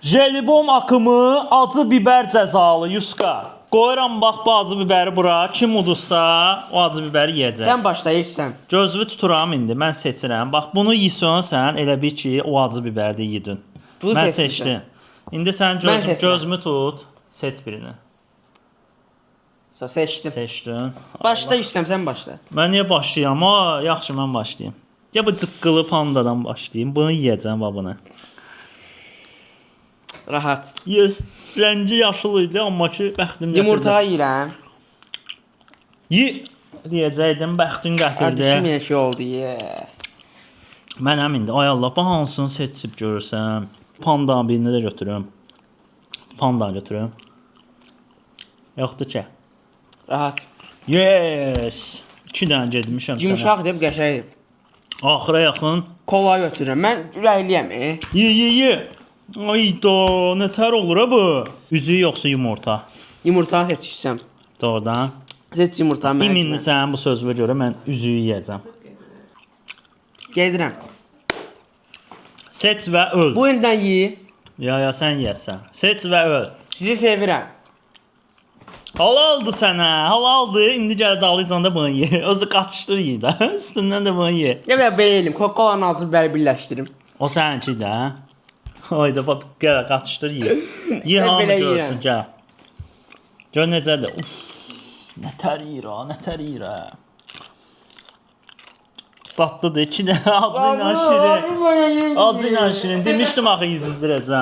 Jelibon akımı acı biber cəzalı Yuska. Qoyuram bax bu acı biberi bura. Kim udursa o acı biberi yeyəcək. Sən başlayırsan. Gözümü tuturam indi. Mən seçirəm. Bax bunu yesən sən elə bil ki o acı biberdə yedin. Bunu Mən seçmişəm. seçdim. İndi sən gözümü tut. Seç birini. Seçdim. Seçdin. Başla Yüksəm, sən başla. Mən niyə başlayam? Yaxşı mən başlayım. Ya bu cıqqılı pandadan başlayayım. Bunu yeyəcəm bax bunu. Rahat. Yes, rəngi yaşıl idi amma ki bəxtim gətirdi. Yumurta yeyirəm. Deyəcəkdim, bəxtim gətirdi. Artıq bir şey oldu. Mənəm indi ay Allah, bu hansını seçib görürsəm. Panda birini də götürüm. Panda götürüm. Yoxdur ki. Rahat. Yes. 2 dənə getmişəm sənə. Yumuşaq deyib qəşəngdir. Axıra yaxın. Kola götürürəm. Mən ürəkliyəm. Ye. Ayda, nətər olur ha bu? Üzüyü yoxsa yumurta? Yumurtanı seçsəm. Doğrudan. Seç yumurtanı. İminli sən bu sözünə görə mən üzüyü yeyəcəm. Gedirəm. Seç və öl. Bu ildən yeyi. Ya sən yeyəsən. Seç və öl. Sizi sevirəm. Halaldır sənə, halaldır. İndi gəl dağlayacağım da bunu ye. Özü qaçışdır ye də. Üstündən də bunu ye. Ya belə eləyim. Coca-Cola-nın acı biberi birləşdirim. O səninki də. Hayda bax gəl qaçışdır ye. Ye hamı belə görsün, yeyirəm. gəl. Gör necədir. Uf. Nətər yeyir ha, nətər yeyir ha. Tatlıdır, 2 dənə acı ilə şirin. Acı ilə şirin. Demişdim axı yedizdirəcəm.